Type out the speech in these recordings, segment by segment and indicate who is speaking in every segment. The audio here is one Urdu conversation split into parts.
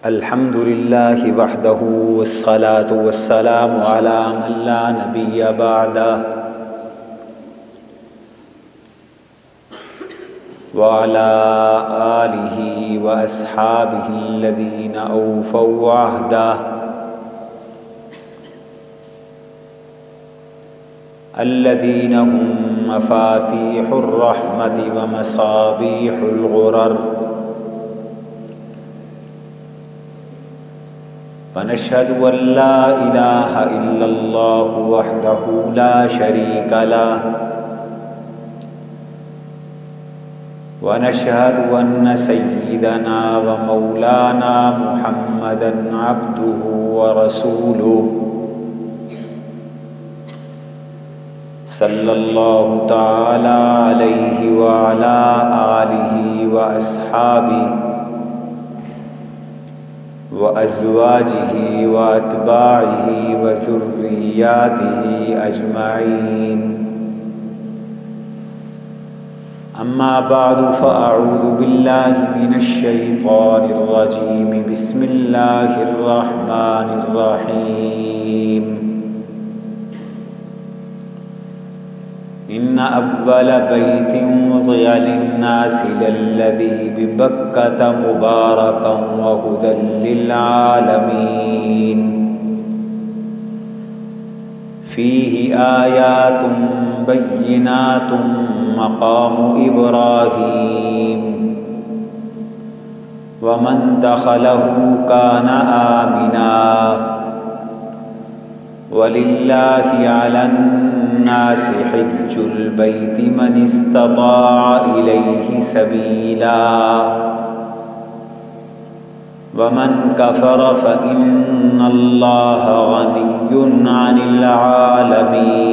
Speaker 1: الحمد للہ وحدہ والصلاة والسلام علی من لا نبی بعدہ وعلى آلہ واصحابہ الذین اوفوا عہدہ الذین هم مفاتیح الرحمة ومصابیح الغرر ونشهد أن لا إله إلا الله وحده لا شريك له ونشهد أن سيدنا ومولانا محمدا عبده ورسوله صلى الله تعالى عليه وعلى آله وأصحابه وأزواجه وأتباعه وذرياته أجمعين أما بعد فأعوذ بالله من الشيطان الرجيم بسم الله الرحمن الرحيم إن أول بيت وضع للناس للذي ببكة مباركا وهدى للعالمين فيه آيات بينات مقام إبراهيم ومن دخله كان آمنا ولله على الناس حج البيت من استطاع إليه سبيلا ومن كفر فإن الله غني عن العالمين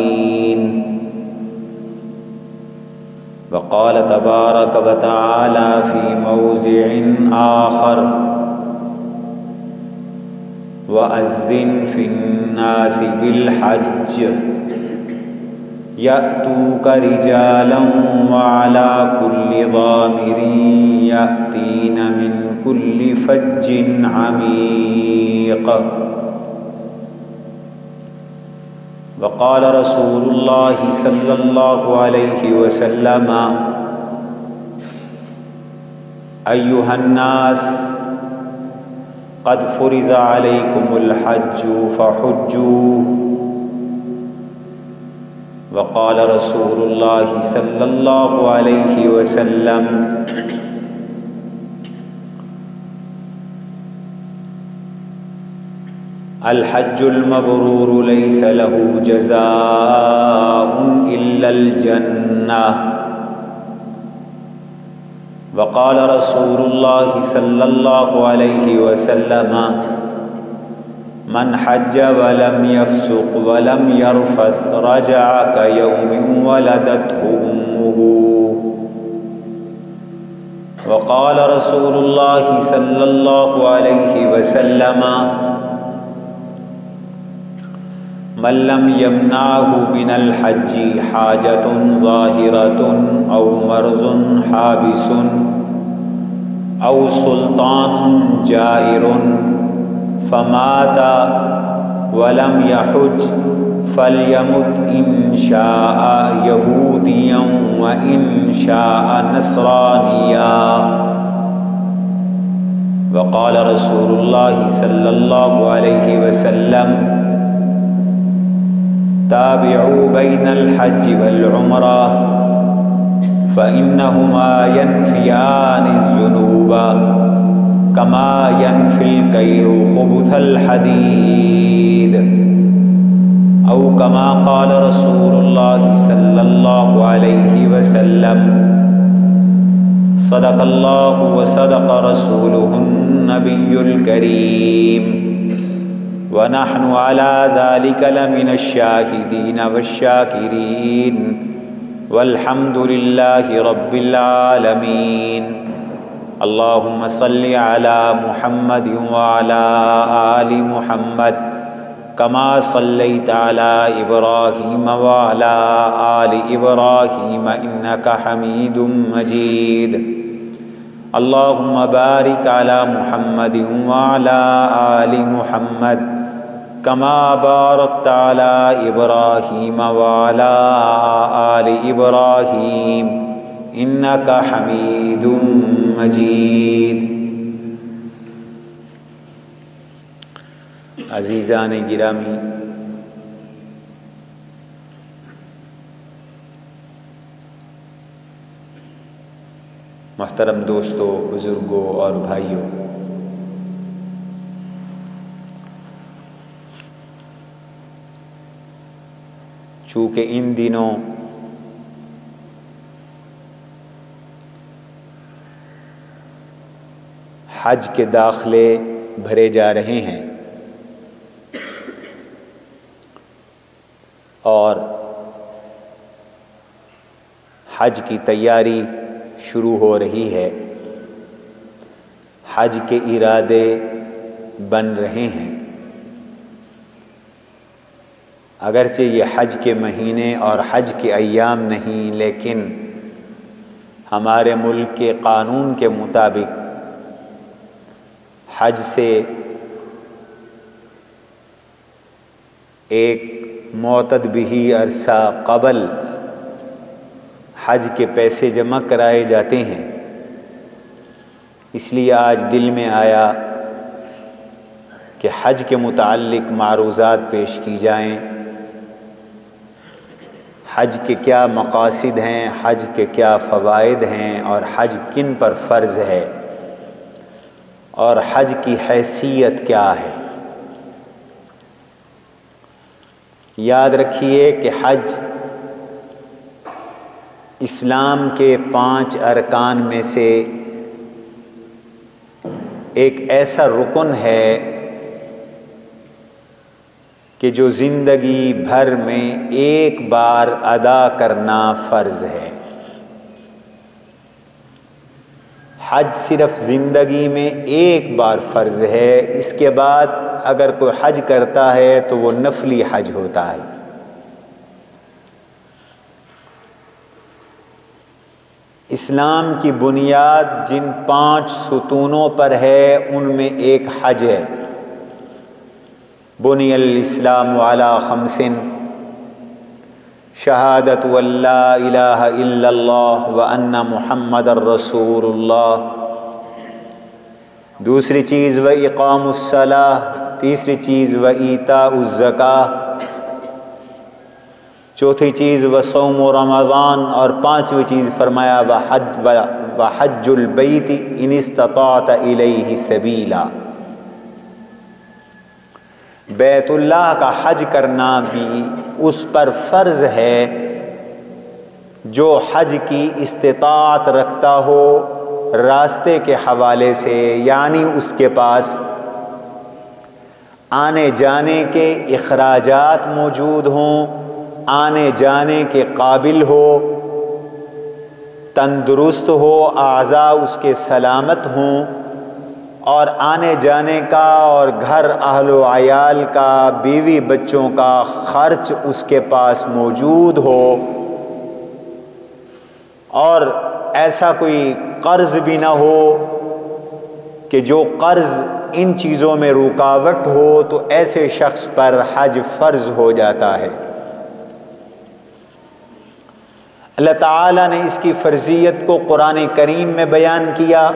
Speaker 1: وقال تبارك وتعالى في موضع آخر وأذن في الناس بالحج يأتوك رجالا وعلى كل ضامر يأتين من كل فج عميق وقال رسول الله صلى الله عليه وسلم أيها الناس قد فرض عليكم الحج فحجوا وقال رسول الله صلى الله عليه وسلم الحج المبرور ليس له جزاء إلا الجنة وقال رسول الله صلى الله عليه وسلم من حج ولم يفسق ولم يرفث رجع كيوم ولدته أمه وقال رسول الله صلى الله عليه وسلم من لم يمنعه من الحج حاجة ظاهرة أو مرض حابس أو سلطان جائر فمات ولم يحج فليمت إن شاء يهوديا وإن شاء نصرانيا وقال رسول الله صلى الله عليه وسلم تابعوا بين الحج والعمرة فإنهما ينفيان الذنوب كما ينفي الكير خبث الحديد أو كما قال رسول الله صلى الله عليه وسلم صدق الله وصدق رسوله النبي الكريم ونحن على ذلك لمن الشاهدين والشاكرين والحمد لله رب العالمين اللهم صل على محمد وعلى آل محمد كما صليت على إبراهيم وعلى آل إبراهيم إنك حميد مجيد اللہم بارک علی محمد وعلی آل محمد کما بارکت علی ابراہیم وعلی آل ابراہیم انک حمید مجید۔ عزیزان گرامی، محترم دوستو، بزرگوں اور بھائیوں، چونکہ ان دنوں حج کے داخلے بھرے جا رہے ہیں اور حج کی تیاری شروع ہو رہی ہے، حج کے ارادے بن رہے ہیں۔ اگرچہ یہ حج کے مہینے اور حج کے ایام نہیں، لیکن ہمارے ملک کے قانون کے مطابق حج سے ایک معتد بھی عرصہ قبل حج کے پیسے جمع کرائے جاتے ہیں۔ اس لیے آج دل میں آیا کہ حج کے متعلق معروضات پیش کی جائیں، حج کے کیا مقاصد ہیں، حج کے کیا فوائد ہیں، اور حج کن پر فرض ہے، اور حج کی حیثیت کیا ہے۔ یاد رکھیے کہ حج اسلام کے 5 ارکان میں سے ایک ایسا رکن ہے کہ جو زندگی بھر میں ایک بار ادا کرنا فرض ہے۔ حج صرف زندگی میں ایک بار فرض ہے، اس کے بعد اگر کوئی حج کرتا ہے تو وہ نفلی حج ہوتا ہے۔ اسلام کی بنیاد جن 5 ستونوں پر ہے ان میں ایک حج ہے۔ بنی الاسلام علی 5، شہادت ان لا الہ الا اللہ وان محمد الرسول اللہ، دوسری چیز واقام الصلاۃ، تیسری چیز وایتاء الزکاۃ، چوتھی چیز وصوم رمضان، اور 5ویں چیز فرمایا وحج البیت ان استطعت الیہ سبیلا۔ بیت اللہ کا حج کرنا بھی اس پر فرض ہے جو حج کی استطاعت رکھتا ہو راستے کے حوالے سے، یعنی اس کے پاس آنے جانے کے اخراجات موجود ہوں، آنے جانے کے قابل ہو، تندرست ہو، اعضاء اس کے سلامت ہوں، اور آنے جانے کا اور گھر اہل و عیال کا، بیوی بچوں کا خرچ اس کے پاس موجود ہو، اور ایسا کوئی قرض بھی نہ ہو کہ جو قرض ان چیزوں میں رکاوٹ ہو، تو ایسے شخص پر حج فرض ہو جاتا ہے۔ اللہ تعالیٰ نے اس کی فرضیت کو قرآن کریم میں بیان کیا۔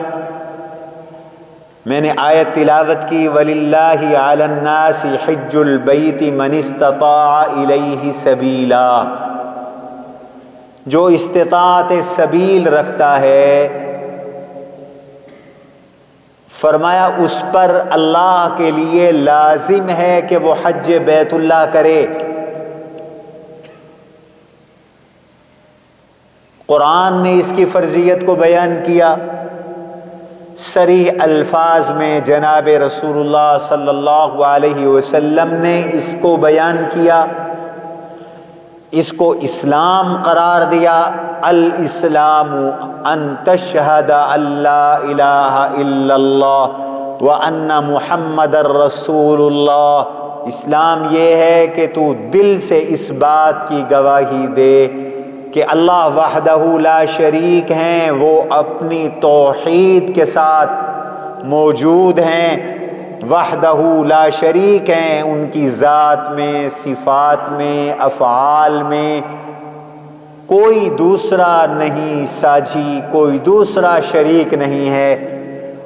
Speaker 1: میں نے آیت تلاوت کی، وَلِلَّهِ عَلَى النَّاسِ حِجُّ الْبَيْتِ مَنِ اسْتَطَاعَ إِلَيْهِ سَبِيلًا، جو استطاعت سبیل رکھتا ہے، فرمایا اس پر اللہ کے لیے لازم ہے کہ وہ حج بیت اللہ کرے۔ قرآن نے اس کی فرضیت کو بیان کیا، صریح الفاظ میں جناب رسول اللہ صلی اللہ علیہ وسلم نے اس کو بیان کیا، اس کو اسلام قرار دیا۔ الاسلام ان تشہد ان لا الہ الا اللہ وان محمد الرسول اللہ۔ اسلام یہ ہے کہ تو دل سے اس بات کی گواہی دے کہ اللہ وحدہ لا شریک ہیں، وہ اپنی توحید کے ساتھ موجود ہیں، وحدہ لا شریک ہیں، ان کی ذات میں، صفات میں، افعال میں کوئی دوسرا نہیں ساجھی، کوئی دوسرا شریک نہیں ہے۔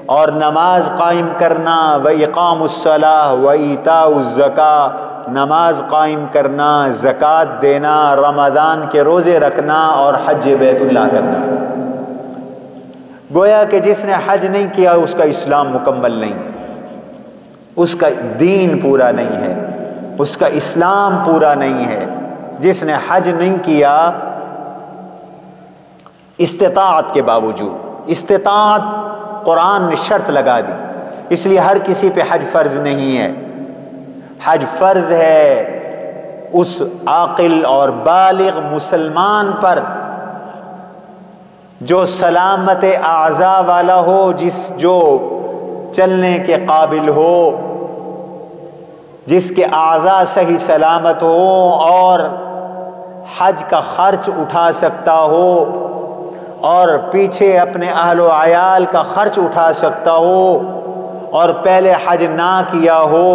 Speaker 1: اور نماز قائم کرنا، وَإِقَامُ الصَّلَاةِ وَإِيتَاءُ الزَّكَاةِ، نماز قائم کرنا، زکوٰۃ دینا، رمضان کے روزے رکھنا اور حج بیت اللہ کرنا۔ گویا کہ جس نے حج نہیں کیا اس کا اسلام مکمل نہیں ہے، اس کا دین پورا نہیں ہے، اس کا اسلام پورا نہیں ہے۔ جس نے حج نہیں کیا استطاعت کے باوجود، استطاعت قرآن نے شرط لگا دی، اس لیے ہر کسی پہ حج فرض نہیں ہے۔ حج فرض ہے اس عاقل اور بالغ مسلمان پر جو سلامت اعضاء والا ہو، جو چلنے کے قابل ہو، جس کے اعضاء صحیح سلامت ہو اور حج کا خرچ اٹھا سکتا ہو اور پیچھے اپنے اہل و عیال کا خرچ اٹھا سکتا ہو اور پہلے حج نہ کیا ہو،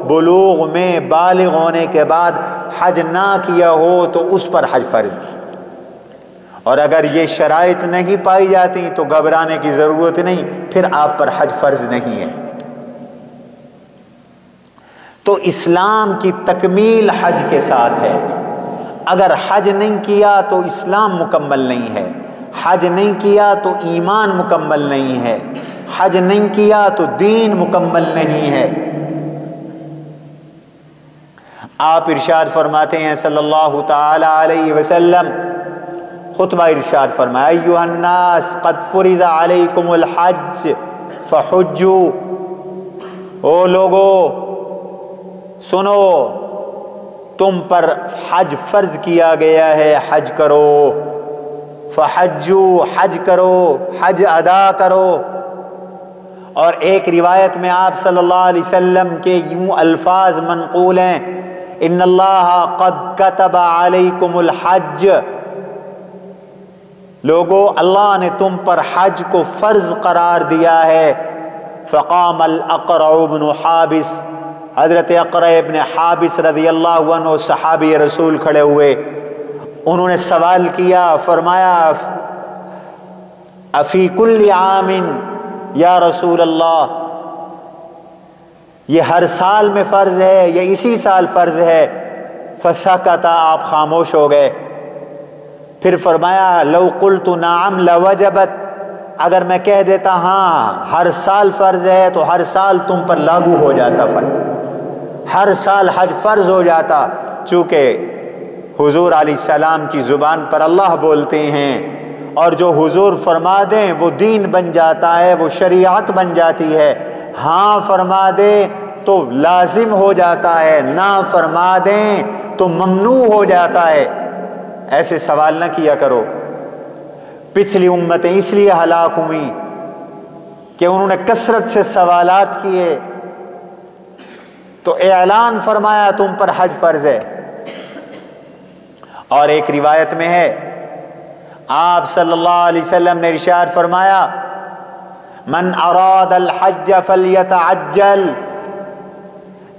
Speaker 1: بلوغ میں بالغ ہونے کے بعد حج نہ کیا ہو تو اس پر حج فرض ہے۔ اور اگر یہ شرائط نہیں پائی جاتی تو گھبرانے کی ضرورت نہیں، پھر آپ پر حج فرض نہیں ہے۔ تو اسلام کی تکمیل حج کے ساتھ ہے۔ اگر حج نہیں کیا تو اسلام مکمل نہیں ہے، حج نہیں کیا تو ایمان مکمل نہیں ہے، حج نہیں کیا تو دین مکمل نہیں ہے۔ آپ ارشاد فرماتے ہیں صلی اللہ تعالی علیہ وسلم، خطبہ ارشاد فرمایا، ایھا الناس قد فرض علیکم الحج فحجوا، او لوگو سنو، تم پر حج فرض کیا گیا ہے، حج کرو، فحجوا، حج کرو، حج ادا کرو۔ اور ایک روایت میں آپ صلی اللہ علیہ وسلم کے یوں الفاظ منقول ہیں، ان اللہ قد کتب علیکم الحج، لوگو اللہ نے تم پر حج کو فرض قرار دیا ہے۔ فقام الاقرع بن حابس، حضرت اقرع ابن حابس رضی اللہ عنہ صحابی رسول کھڑے ہوئے، انہوں نے سوال کیا، فرمایا افی کل عام یا رسول اللہ، یہ ہر سال میں فرض ہے یا اسی سال فرض ہے؟ فسکت، آپ خاموش ہو گئے۔ پھر فرمایا لو قلت نعم لوجبت، اگر میں کہہ دیتا ہاں ہر سال فرض ہے تو ہر سال تم پر لاگو ہو جاتا، ہر سال حج فرض ہو جاتا۔ چونکہ حضور علیہ السلام کی زبان پر اللہ بولتے ہیں، اور جو حضور فرما دیں وہ دین بن جاتا ہے، وہ شریعت بن جاتی ہے۔ ہاں فرما دیں تو لازم ہو جاتا ہے، نہ فرما دیں تو ممنوع ہو جاتا ہے۔ ایسے سوال نہ کیا کرو۔ پچھلی امتیں اس لیے ہلاک ہوئیں کہ انہوں نے کثرت سے سوالات کیے، تو اعلان فرمایا تم پر حج فرض ہے۔ اور ایک روایت میں ہے آپ صلی اللہ علیہ وسلم نے ارشاد فرمایا، من اراد الحج فلیتعجل،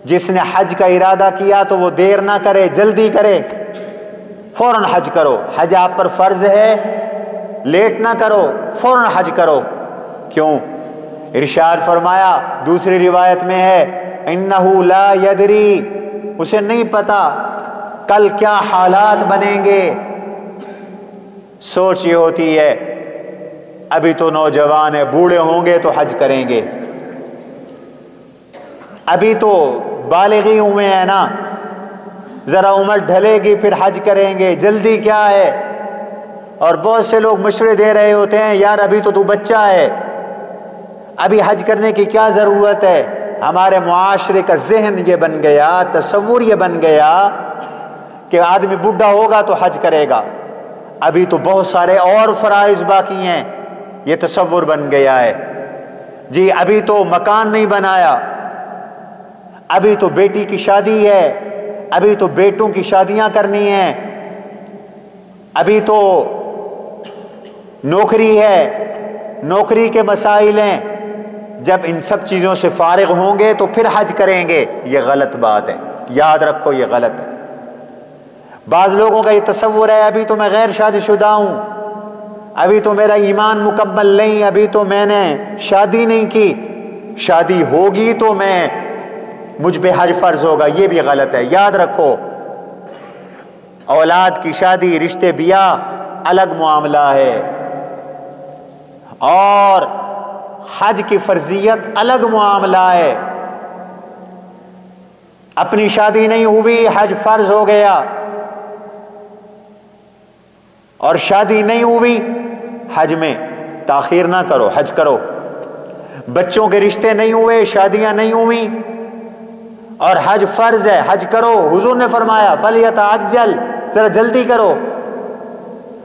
Speaker 1: جس نے حج کا ارادہ کیا تو وہ دیر نہ کرے، جلدی کرے، فوراً حج کرو۔ حج آپ پر فرض ہے، لیٹ نہ کرو، فوراً حج کرو۔ کیوں؟ ارشاد فرمایا دوسری روایت میں ہے، انہ لا یدری، اسے نہیں پتا کل کیا حالات بنیں گے۔ سوچ یہ ہوتی ہے ابھی تو نوجوان ہے، بوڑھے ہوں گے تو حج کریں گے، ابھی تو بالغی ہوئے ہیں نا، ذرا عمر ڈھلے گی پھر حج کریں گے، جلدی کیا ہے؟ اور بہت سے لوگ مشورے دے رہے ہوتے ہیں، یار ابھی تو بچہ ہے، ابھی حج کرنے کی کیا ضرورت ہے؟ ہمارے معاشرے کا ذہن یہ بن گیا، تصور یہ بن گیا کہ آدمی بڈھا ہوگا تو حج کرے گا، ابھی تو بہت سارے اور فرائض باقی ہیں، یہ تصور بن گیا ہے۔ جی ابھی تو مکان نہیں بنایا، ابھی تو بیٹی کی شادی ہے، ابھی تو بیٹوں کی شادیاں کرنی ہیں، ابھی تو نوکری ہے، نوکری کے مسائل ہیں، جب ان سب چیزوں سے فارغ ہوں گے تو پھر حج کریں گے۔ یہ غلط بات ہے، یاد رکھو یہ غلط ہے۔ بعض لوگوں کا یہ تصور ہے ابھی تو میں غیر شادی شدہ ہوں، ابھی تو میرا ایمان مکمل نہیں، ابھی تو میں نے شادی نہیں کی، شادی ہوگی تو مجھ پہ حج فرض ہوگا۔ یہ بھی غلط ہے۔ یاد رکھو اولاد کی شادی، رشتے بیاہ الگ معاملہ ہے، اور حج کی فرضیت الگ معاملہ ہے۔ اپنی شادی نہیں ہوئی حج فرض ہو گیا، اور شادی نہیں ہوئی حج میں تاخیر نہ کرو، حج کرو۔ بچوں کے رشتے نہیں ہوئے، شادیاں نہیں ہوئی اور حج فرض ہے، حج کرو۔ حضور نے فرمایا فَلْيَتَعَجَّلْ، ذرا جلدی کرو۔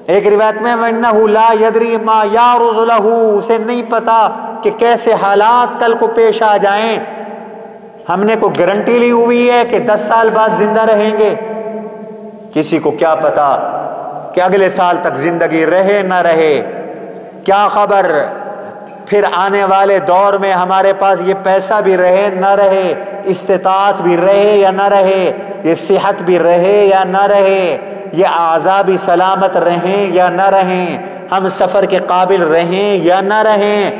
Speaker 1: ایک روایت میں وَإِنَّهُ لَا يَدْرِي مَا يَعْرُضُ لَهُ، اسے نہیں پتا کہ کیسے حالات کل کو پیش آ جائیں۔ ہم نے کوئی گارنٹی لی ہوئی ہے کہ 10 سال بعد زندہ رہیں گے؟ کسی کو کیا پتا کہ اگلے سال تک زندگی رہے نہ رہے، کیا خبر پھر آنے والے دور میں ہمارے پاس یہ پیسہ بھی رہے نہ رہے، استطاعت بھی رہے یا نہ رہے، یہ صحت بھی رہے یا نہ رہے، یہ اعضاء بھی سلامت رہیں یا نہ رہیں، ہم سفر کے قابل رہیں یا نہ رہیں۔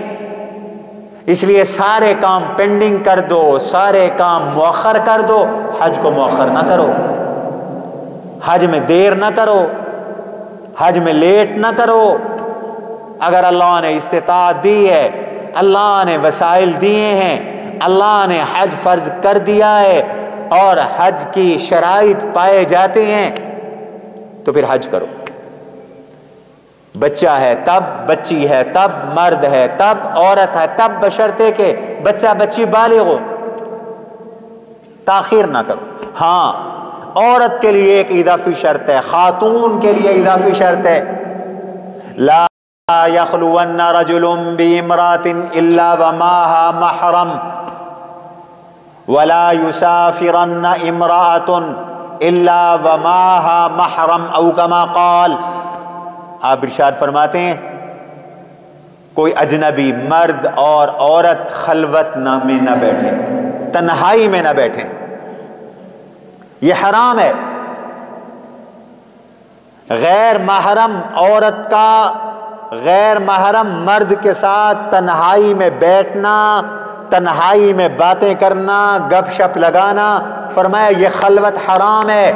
Speaker 1: اس لیے سارے کام پینڈنگ کر دو، سارے کام مؤخر کر دو، حج کو مؤخر نہ کرو، حج میں دیر نہ کرو، حج میں لیٹ نہ کرو۔ اگر اللہ نے استطاعت دی ہے، اللہ نے وسائل دیے ہیں، اللہ نے حج فرض کر دیا ہے اور حج کی شرائط پائے جاتے ہیں تو پھر حج کرو۔ بچہ ہے تب، بچی ہے تب، مرد ہے تب، عورت ہے تب، بشرطے کہ بچہ بچی بالغ ہو، تاخیر نہ کرو۔ ہاں عورت کے لیے ایک اضافی شرط ہے، خاتون کے لیے اضافی شرط ہے، لا يخلون رجل بامرأة الا ومعها محرم ولا يسافرن امرأة الا ومعها محرم او كما قال۔ آپ ارشاد فرماتے ہیں کوئی اجنبی مرد اور عورت خلوت میں نہ بیٹھے، تنہائی میں نہ بیٹھیں، یہ حرام ہے۔ غیر محرم عورت کا غیر محرم مرد کے ساتھ تنہائی میں بیٹھنا، تنہائی میں باتیں کرنا، گپ شپ لگانا، فرمایا یہ خلوت حرام ہے۔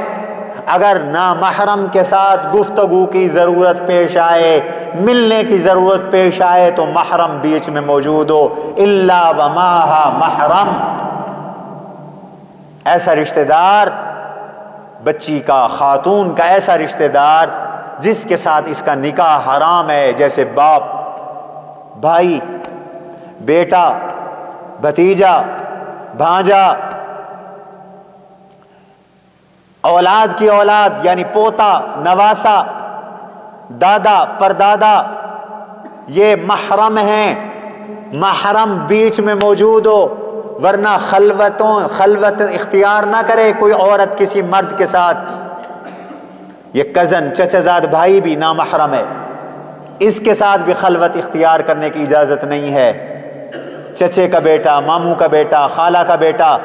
Speaker 1: اگر نامحرم کے ساتھ گفتگو کی ضرورت پیش آئے، ملنے کی ضرورت پیش آئے تو محرم بیچ میں موجود ہو، الا ومعها محرم، ایسا رشتہ دار، بچی کا، خاتون کا ایسا رشتہ دار جس کے ساتھ اس کا نکاح حرام ہے، جیسے باپ، بھائی، بیٹا، بھتیجا، بھانجا، اولاد کی اولاد یعنی پوتا، نواسا، دادا، پردادا، یہ محرم ہیں، محرم بیچ میں موجود ہو، ورنہ خلوت اختیار نہ کرے کوئی عورت کسی مرد کے ساتھ۔ یہ کزن، چچا زاد بھائی بھی نامحرم ہے، اس کے ساتھ بھی خلوت اختیار کرنے کی اجازت نہیں ہے۔ چچے کا بیٹا، ماموں کا بیٹا، خالہ کا بیٹا،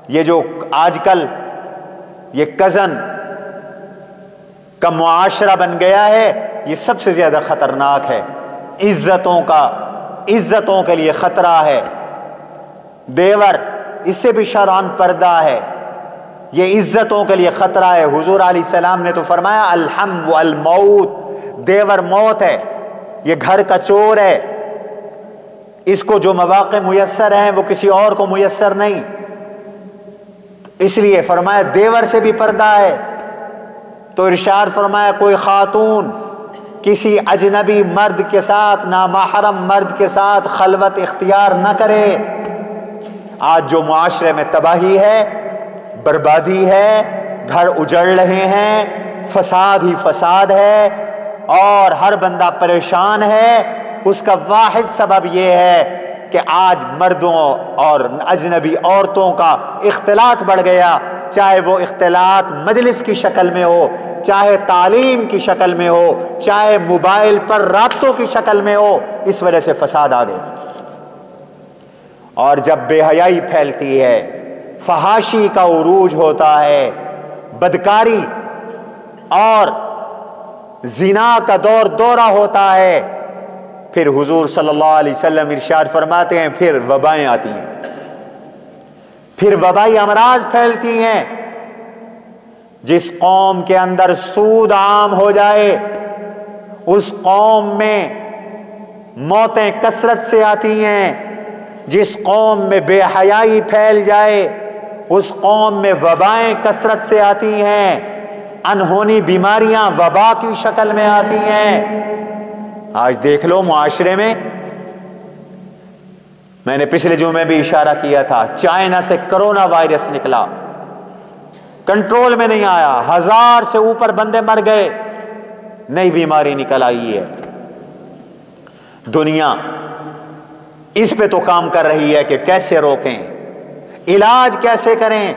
Speaker 1: یہ جو آج کل یہ کزن کا معاشرہ بن گیا ہے، یہ سب سے زیادہ خطرناک ہے، عزتوں کے لیے خطرہ ہے۔ دیور اس سے بھی شرعاً پردہ ہے، یہ عزتوں کے لیے خطرہ ہے۔ حضور علیہ السلام نے تو فرمایا الحم والموت، دیور موت ہے، یہ گھر کا چور ہے، اس کو جو مواقع میسر ہیں وہ کسی اور کو میسر نہیں، اس لیے فرمایا دیور سے بھی پردہ ہے۔ تو ارشاد فرمایا کوئی خاتون کسی اجنبی مرد کے ساتھ، نامحرم مرد کے ساتھ خلوت اختیار نہ کرے۔ آج جو معاشرے میں تباہی ہے، بربادی ہے، گھر اجڑ رہے ہیں، فساد ہی فساد ہے اور ہر بندہ پریشان ہے، اس کا واحد سبب یہ ہے کہ آج مردوں اور اجنبی عورتوں کا اختلاط بڑھ گیا، چاہے وہ اختلاط مجلس کی شکل میں ہو، چاہے تعلیم کی شکل میں ہو، چاہے موبائل پر رابطوں کی شکل میں ہو، اس وجہ سے فساد آ گئے۔ اور جب بے حیائی پھیلتی ہے، فحاشی کا عروج ہوتا ہے، بدکاری اور زنا کا دورہ ہوتا ہے، پھر حضور صلی اللہ علیہ وسلم ارشاد فرماتے ہیں پھر وبائیں آتی ہیں، پھر وبائی امراض پھیلتی ہیں۔ جس قوم کے اندر سود عام ہو جائے اس قوم میں موتیں کثرت سے آتی ہیں، جس قوم میں بے حیائی پھیل جائے اس قوم میں وبائیں کثرت سے آتی ہیں، انہونی بیماریاں وبا کی شکل میں آتی ہیں۔ آج دیکھ لو معاشرے میں نے پچھلے جمعے بھی اشارہ کیا تھا، چائنا سے کرونا وائرس نکلا، کنٹرول میں نہیں آیا، 1000 سے اوپر بندے مر گئے، نئی بیماری نکل آئی ہے۔ دنیا اس پہ تو کام کر رہی ہے کہ کیسے روکیں، علاج کیسے کریں۔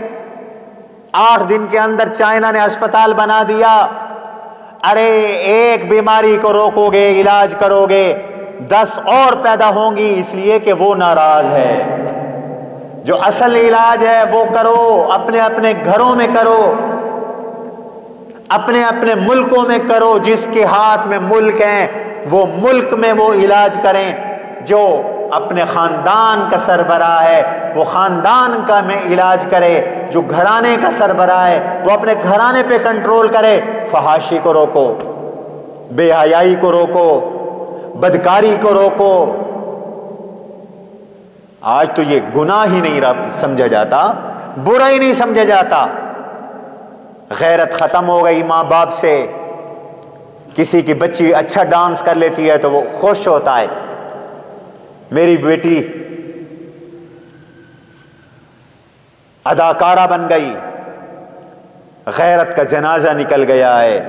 Speaker 1: 8 دن کے اندر چائنا نے اسپتال بنا دیا، ارے ایک بیماری کو روکو گے، علاج کرو گے، 10 اور پیدا ہوں گی، اس لیے کہ وہ ناراض ہے۔ جو اصل علاج ہے وہ کرو، اپنے اپنے گھروں میں کرو، اپنے اپنے ملکوں میں کرو، جس کے ہاتھ میں ملک ہیں وہ ملک میں وہ علاج کریں، جو اپنے خاندان کا سربراہ ہے وہ خاندان کا میں علاج کرے، جو گھرانے کا سربراہ ہے وہ اپنے گھرانے پہ کنٹرول کرے۔ فحاشی کو روکو، بے حیائی کو روکو، بدکاری کو روکو۔ آج تو یہ گناہ ہی نہیں سمجھا جاتا، برا ہی نہیں سمجھا جاتا۔ غیرت ختم ہو گئی ماں باپ سے، کسی کی بچی اچھا ڈانس کر لیتی ہے تو وہ خوش ہوتا ہے، میری بیٹی اداکارہ بن گئی، غیرت کا جنازہ نکل گیا ہے۔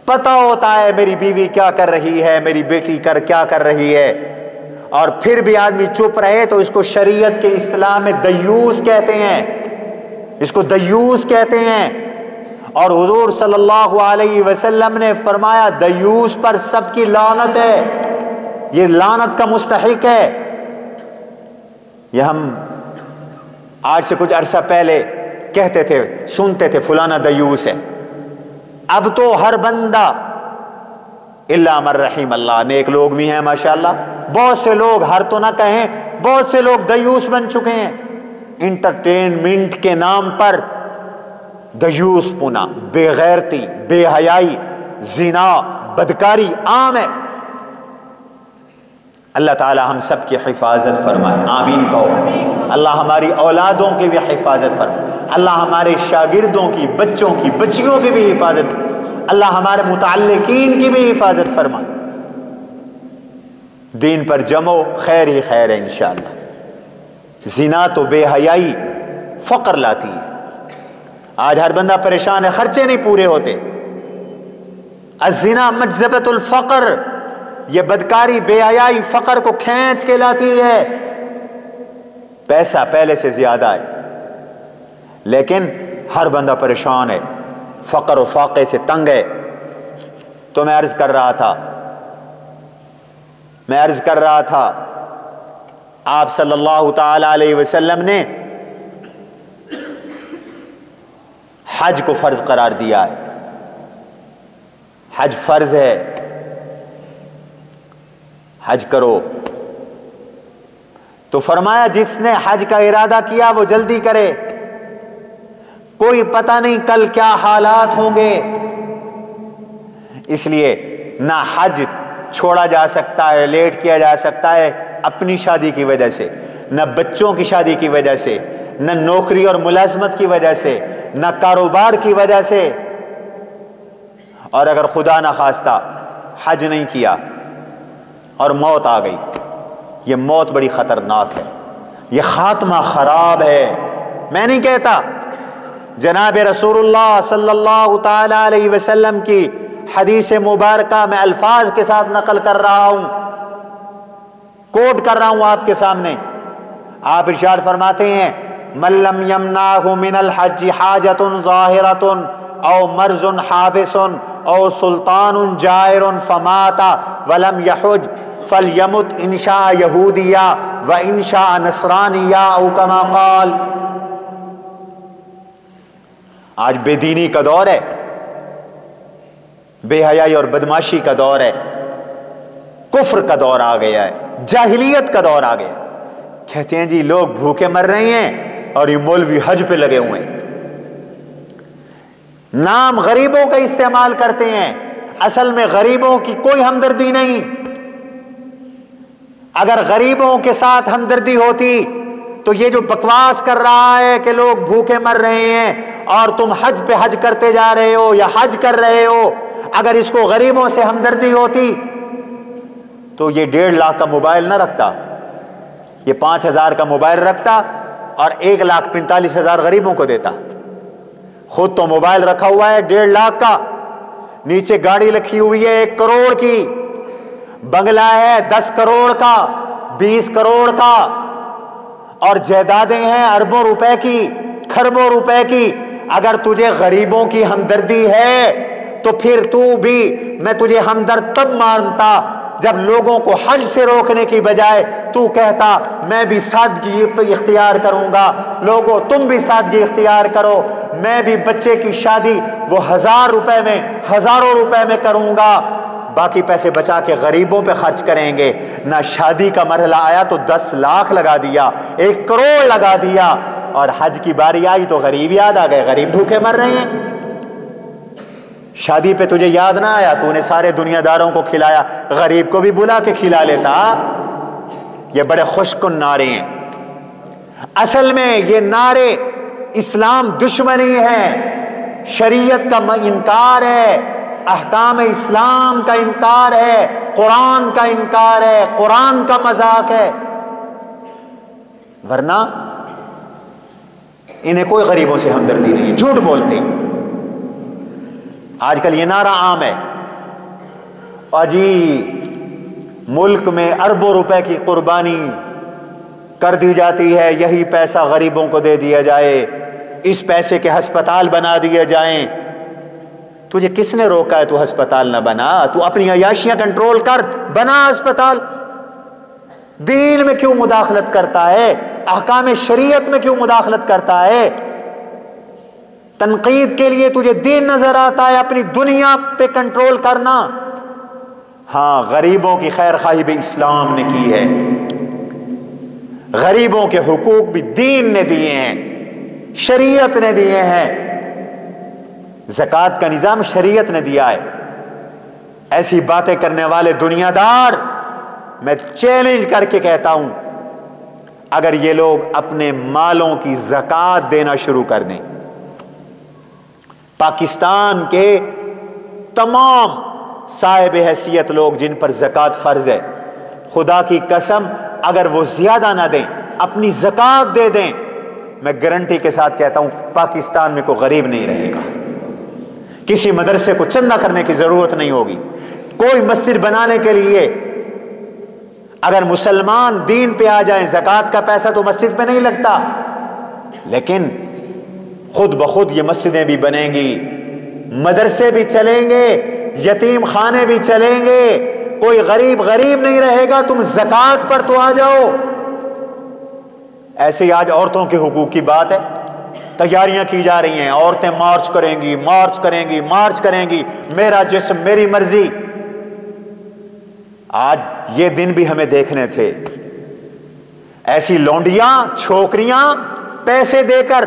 Speaker 1: پتہ ہوتا ہے میری بیوی کیا کر رہی ہے، میری بیٹی کیا کر رہی ہے، اور پھر بھی آدمی چپ رہے تو اس کو شریعت کے اصطلاح میں دیوس کہتے ہیں، اس کو دیوس کہتے ہیں۔ اور حضور صلی اللہ علیہ وسلم نے فرمایا دیوس پر سب کی لعنت ہے، یہ لعنت کا مستحق ہے۔ یہ ہم آج سے کچھ عرصہ پہلے کہتے تھے، سنتے تھے فلانا دیوس ہے، اب تو ہر بندہ الا من رحم اللہ، نیک لوگ بھی ہیں ماشاءاللہ، بہت سے لوگ، ہر تو نہ کہیں، بہت سے لوگ دیوس بن چکے ہیں۔ انٹرٹینمنٹ کے نام پر دیوس پونا، بے غیرتی، بے حیائی، زنا، بدکاری عام ہے۔ اللہ تعالی ہم سب کی حفاظت فرمائے، آمین کہو۔ اللہ ہماری اولادوں کی بھی حفاظت فرمائے، اللہ ہمارے شاگردوں کی، بچوں کی، بچیوں کی بھی حفاظت، اللہ ہمارے متعلقین کی بھی حفاظت فرمائے۔ دین پر جمو، خیر ہی خیر ہے انشاءاللہ۔ زنا تو بے حیائی، فقر لاتی ہے۔ آج ہر بندہ پریشان ہے، خرچے نہیں پورے ہوتے۔ الزنا مجذبۃ الفقر، یہ بدکاری، بے حیائی فقر کو کھینچ کے لاتی ہے۔ پیسہ پہلے سے زیادہ ہے لیکن ہر بندہ پریشان ہے، فقر و فاقے سے تنگ ہے۔ تو میں عرض کر رہا تھا آپ صلی اللہ تعالی علیہ وسلم نے حج کو فرض قرار دیا ہے، حج فرض ہے، حج کرو۔ تو فرمایا جس نے حج کا ارادہ کیا وہ جلدی کرے، کوئی پتہ نہیں کل کیا حالات ہوں گے، اس لیے نہ حج چھوڑا جا سکتا ہے، لیٹ کیا جا سکتا ہے اپنی شادی کی وجہ سے، نہ بچوں کی شادی کی وجہ سے، نہ نوکری اور ملازمت کی وجہ سے، نہ کاروبار کی وجہ سے۔ اور اگر خدا نہ خواستہ حج نہیں کیا اور موت آ گئی، یہ موت بڑی خطرناک ہے، یہ خاتمہ خراب ہے۔ میں نہیں کہتا، جناب رسول اللہ صلی اللہ تعالی علیہ وسلم کی حدیث مبارکہ میں الفاظ کے ساتھ نقل کر رہا ہوں کوٹ کر رہا ہوں آپ کے سامنے. آپ ارشاد فرماتے ہیں من لم یمنعہ من الحج حاجۃ ظاہرۃ او مرض حابس او سلطان جائر فمات ولم یحج فلیمت ان شاء یہودیہ و ان شاء نصرانیہ او کما قال. آج بے دینی کا دور ہے، بے حیائی اور بدماشی کا دور ہے، کفر کا دور آ گیا ہے، جاہلیت کا دور آ گیا. کہتے ہیں جی لوگ بھوکے مر رہے ہیں اور یہ مولوی حج پہ لگے ہوئے ہیں. نام غریبوں کا استعمال کرتے ہیں، اصل میں غریبوں کی کوئی ہمدردی نہیں. اگر غریبوں کے ساتھ ہمدردی ہوتی تو یہ جو بکواس کر رہا ہے کہ لوگ بھوکے مر رہے ہیں اور تم حج پہ حج کرتے جا رہے ہو یا حج کر رہے ہو، اگر اس کو غریبوں سے ہمدردی ہوتی تو یہ 1.5 لاکھ کا موبائل نہ رکھتا، یہ 5,000 کا موبائل رکھتا اور 1,45,000 غریبوں کو دیتا. خود تو موبائل رکھا ہوا ہے 1.5 لاکھ کا، نیچے گاڑی رکھی ہوئی ہے 1 کروڑ کی، بنگلہ ہے 10 کروڑ کا، 20 کروڑ کا، اور جائیدادیں ہیں اربوں روپے کی، کھربوں روپے کی. اگر تجھے غریبوں کی ہمدردی ہے تو پھر تو بھی، میں تجھے ہمدرد تب مانتا جب لوگوں کو حج سے روکنے کی بجائے تو کہتا میں بھی سادگی اختیار کروں گا، لوگوں تم بھی سادگی اختیار کرو، میں بھی بچے کی شادی وہ 1000 روپے میں، ہزاروں روپے میں کروں گا، باقی پیسے بچا کے غریبوں پہ خرچ کریں گے. نہ شادی کا مرحلہ آیا تو 10 لاکھ لگا دیا، 1 کروڑ لگا دیا، اور حج کی باری آئی تو غریب یاد آ گئے، غریب بھوکے مر رہے ہیں. شادی پہ تجھے یاد نہ آیا، تو نے سارے دنیا داروں کو کھلایا، غریب کو بھی بلا کے کھلا لیتا. یہ بڑے خوش کن نعرے ہیں. اصل میں یہ نعرے اسلام دشمنی ہے، شریعت کا انکار ہے، احکام اسلام کا انکار ہے، قرآن کا انکار ہے، قرآن کا مذاق ہے. ورنہ انہیں کوئی غریبوں سے ہمدردی نہیں ہے، جھوٹ بولتے. آج کل یہ نعرہ عام ہے، اور جی ملک میں اربوں روپے کی قربانی کر دی جاتی ہے، یہی پیسہ غریبوں کو دے دیا جائے، اس پیسے کے ہسپتال بنا دیے جائیں. تجھے کس نے روکا ہے تو ہسپتال نہ بنا؟ تو اپنی عیاشیاں کنٹرول کر، بنا ہسپتال. دین میں کیوں مداخلت کرتا ہے؟ احکام شریعت میں کیوں مداخلت کرتا ہے؟ تنقید کے لیے تجھے دین نظر آتا ہے، اپنی دنیا پہ کنٹرول کرنا. ہاں غریبوں کی خیر خواہی بھی اسلام نے کی ہے، غریبوں کے حقوق بھی دین نے دیے ہیں، شریعت نے دیے ہیں. زکوٰۃ کا نظام شریعت نے دیا ہے. ایسی باتیں کرنے والے دنیا دار، میں چیلنج کر کے کہتا ہوں، اگر یہ لوگ اپنے مالوں کی زکوٰۃ دینا شروع کر دیں، پاکستان کے تمام صاحب حیثیت لوگ جن پر زکوٰۃ فرض ہے، خدا کی قسم اگر وہ زیادہ نہ دیں، اپنی زکوٰۃ دے دیں، میں گارنٹی کے ساتھ کہتا ہوں پاکستان میں کوئی غریب نہیں رہے گا. کسی مدرسے کو چندہ کرنے کی ضرورت نہیں ہوگی. کوئی مسجد بنانے کے لیے اگر مسلمان دین پہ آ جائیں، زکوٰۃ کا پیسہ تو مسجد پہ نہیں لگتا، لیکن خود بخود یہ مسجدیں بھی بنیں گی، مدرسے بھی چلیں گے، یتیم خانے بھی چلیں گے، کوئی غریب نہیں رہے گا. تم زکوٰۃ پر تو آ جاؤ. ایسے ہی آج عورتوں کے حقوق کی بات ہے، تیاریاں کی جا رہی ہیں، عورتیں مارچ کریں گی، میرا جسم میری مرضی. آج یہ دن بھی ہمیں دیکھنے تھے، ایسی لونڈیاں چھوکریاں پیسے دے کر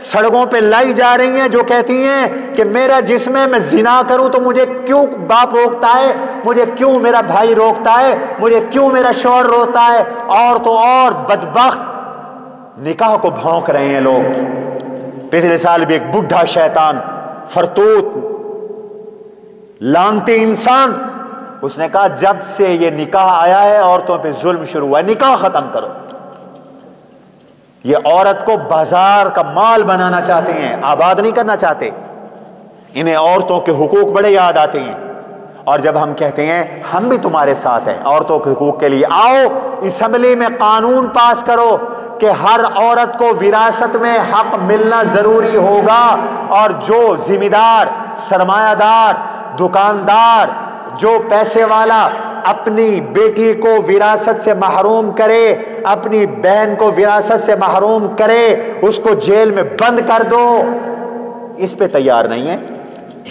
Speaker 1: سڑکوں پہ لائی جا رہی ہیں جو کہتی ہیں کہ میرا جسم ہے، میں زنا کروں تو مجھے کیوں باپ روکتا ہے، مجھے کیوں میرا بھائی روکتا ہے، مجھے کیوں میرا شوہر روکتا ہے. اور تو اور بدبخت نکاح کو بھونک رہے ہیں لوگ. پچھلے سال بھی ایک بڈھا شیطان، فرتوت، لانتی انسان، اس نے کہا جب سے یہ نکاح آیا ہے عورتوں پہ ظلم شروع ہوا ہے، نکاح ختم کرو. یہ عورت کو بازار کا مال بنانا چاہتے ہیں، آباد نہیں کرنا چاہتے. انہیں عورتوں کے حقوق بڑے یاد آتے ہیں. اور جب ہم کہتے ہیں ہم بھی تمہارے ساتھ ہیں عورتوں کے حقوق کے لیے، آؤ اسمبلی میں قانون پاس کرو کہ ہر عورت کو وراثت میں حق ملنا ضروری ہوگا، اور جو ذمہ دار، سرمایہ دار، دکاندار، جو پیسے والا اپنی بیٹی کو وراثت سے محروم کرے، اپنی بہن کو وراثت سے محروم کرے، اس کو جیل میں بند کر دو، اس پہ تیار نہیں ہے۔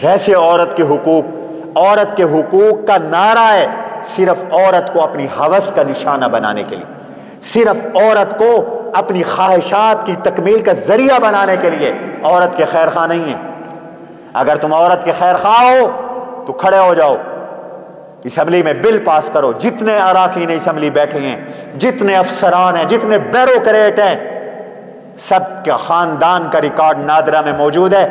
Speaker 1: ویسے عورت کے حقوق کا نعرہ ہے صرف عورت کو اپنی ہوس کا نشانہ بنانے کے لیے، صرف عورت کو اپنی خواہشات کی تکمیل کا ذریعہ بنانے کے لیے، عورت کے خیر خواہ نہیں ہے۔ اگر تم عورت کے خیر خواہ ہو تو کھڑے ہو جاؤ، اسمبلی میں بل پاس کرو، جتنے اراکین اسمبلی بیٹھے ہیں، جتنے افسران ہیں، جتنے بیوروکریٹ ہیں، سب کا خاندان کا ریکارڈ نادرہ میں موجود ہے،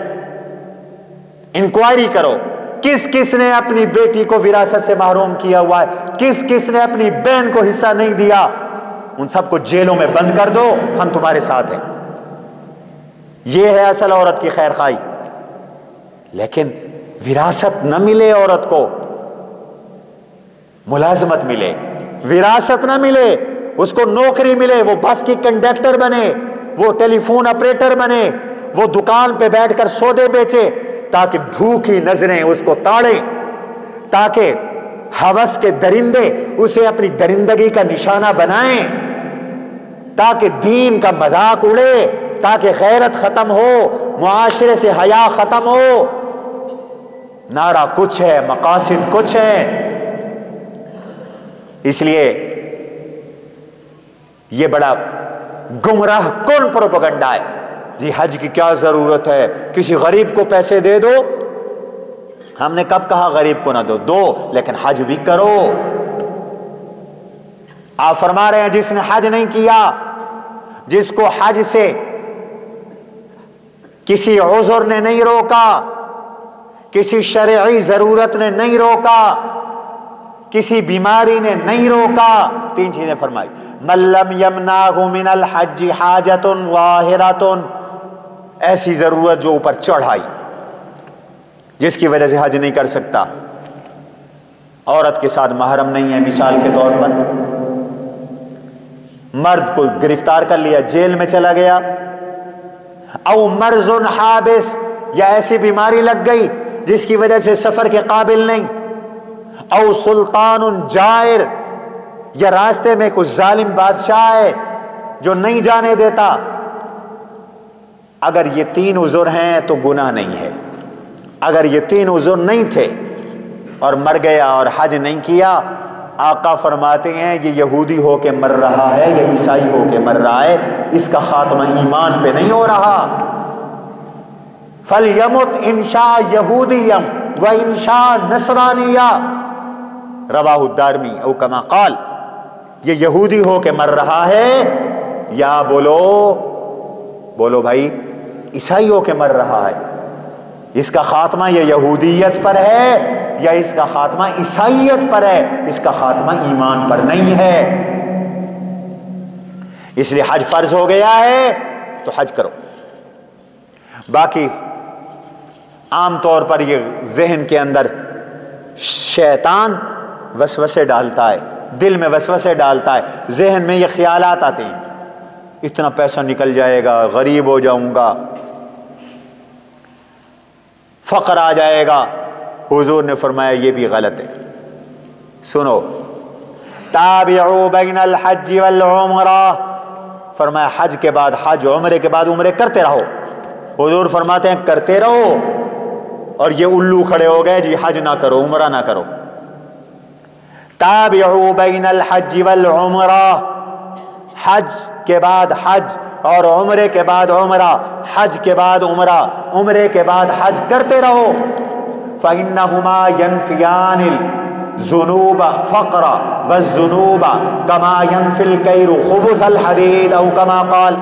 Speaker 1: انکوائری کرو کس کس نے اپنی بیٹی کو وراثت سے محروم کیا ہوا ہے، کس کس نے اپنی بہن کو حصہ نہیں دیا، ان سب کو جیلوں میں بند کر دو، ہم تمہارے ساتھ ہیں۔ یہ ہے اصل عورت کی خیر خواہی۔ لیکن وراثت نہ ملے، عورت کو ملازمت ملے، وراثت نہ ملے، اس کو نوکری ملے، وہ بس کی کنڈکٹر بنے، وہ ٹیلی فون آپریٹر بنے، وہ دکان پہ بیٹھ کر سودے بیچے، تاکہ بھوکی نظریں اس کو تاڑیں، تاکہ ہوس کے درندے اسے اپنی درندگی کا نشانہ بنائیں، تاکہ دین کا مذاق اڑے، تاکہ غیرت ختم ہو، معاشرے سے حیا ختم ہو۔ نعرہ کچھ ہے، مقاصد کچھ ہے۔ اس لیے یہ بڑا گمراہ کن پروپیگنڈا ہے جی حج کی کیا ضرورت ہے، کسی غریب کو پیسے دے دو۔ ہم نے کب کہا غریب کو نہ دو، لیکن حج بھی کرو۔ آپ فرما رہے ہیں جس نے حج نہیں کیا، جس کو حج سے کسی عذر نے نہیں روکا، کسی شرعی ضرورت نے نہیں روکا، کسی بیماری نے نہیں روکا، تین چیزیں فرمائی، من لم یمنعہ من الحج حاجۃ ظاہرۃ، ایسی ضرورت جو اوپر چڑھ آئی جس کی وجہ سے حج نہیں کر سکتا، عورت کے ساتھ محرم نہیں ہے، مثال کے طور پر مرد کو گرفتار کر لیا، جیل میں چلا گیا، او مرض حابس، یا ایسی بیماری لگ گئی جس کی وجہ سے سفر کے قابل نہیں، او سلطان جائر، یا راستے میں کوئی ظالم بادشاہ ہے جو نہیں جانے دیتا، اگر یہ تین عذر ہیں تو گناہ نہیں ہے۔ اگر یہ تین عذر نہیں تھے اور مر گیا اور حج نہیں کیا، آقا فرماتے ہیں یہ یہودی ہو کے مر رہا ہے یا عیسائی ہو کے مر رہا ہے، اس کا خاتمہ ایمان پہ نہیں ہو رہا۔ فَلْيَمُتْ إِنْ شَاءَ يَهُودِيًّا وَإِنْ شَاءَ نَصْرَانِيًّا، رواہ الدارمی او کما قال، یہ یہودی ہو کے مر رہا ہے یا بولو بھائی عیسائی ہو کے مر رہا ہے، اس کا خاتمہ یہ یہودیت پر ہے یا اس کا خاتمہ عیسائیت پر ہے، اس کا خاتمہ ایمان پر نہیں ہے۔ اس لیے حج فرض ہو گیا ہے تو حج کرو۔ باقی عام طور پر یہ ذہن کے اندر شیطان وسوسے ڈالتا ہے، دل میں وسوسے ڈالتا ہے، ذہن میں یہ خیالات آتے ہیں، اتنا پیسہ نکل جائے گا، غریب ہو جاؤں گا، فقر آ جائے گا۔ حضور نے فرمایا یہ بھی غلط ہے۔ سنو، تابعوا بین الحج والعمرہ، فرمایا حج کے بعد حج، عمرے کے بعد عمرے کرتے رہو۔ حضور فرماتے ہیں کرتے رہو، اور یہ الو کھڑے ہو گئے جی حج نہ کرو، عمرہ نہ کرو۔ تابعوا بین الحج والعمرہ، حج کے بعد حج اور عمرے کے بعد عمرہ، حج کے بعد عمرہ، عمرے کے بعد حج کرتے رہو۔ فَإِنَّهُمَا يَنْفِيَانِ الذُّنُوبَ فَقْرًا وَالذُّنُوبَ كَمَا يَنْفِي الْكَيْرُ خُبُثَ الْحَدِيدِ أَوْ كَمَا قَالَ،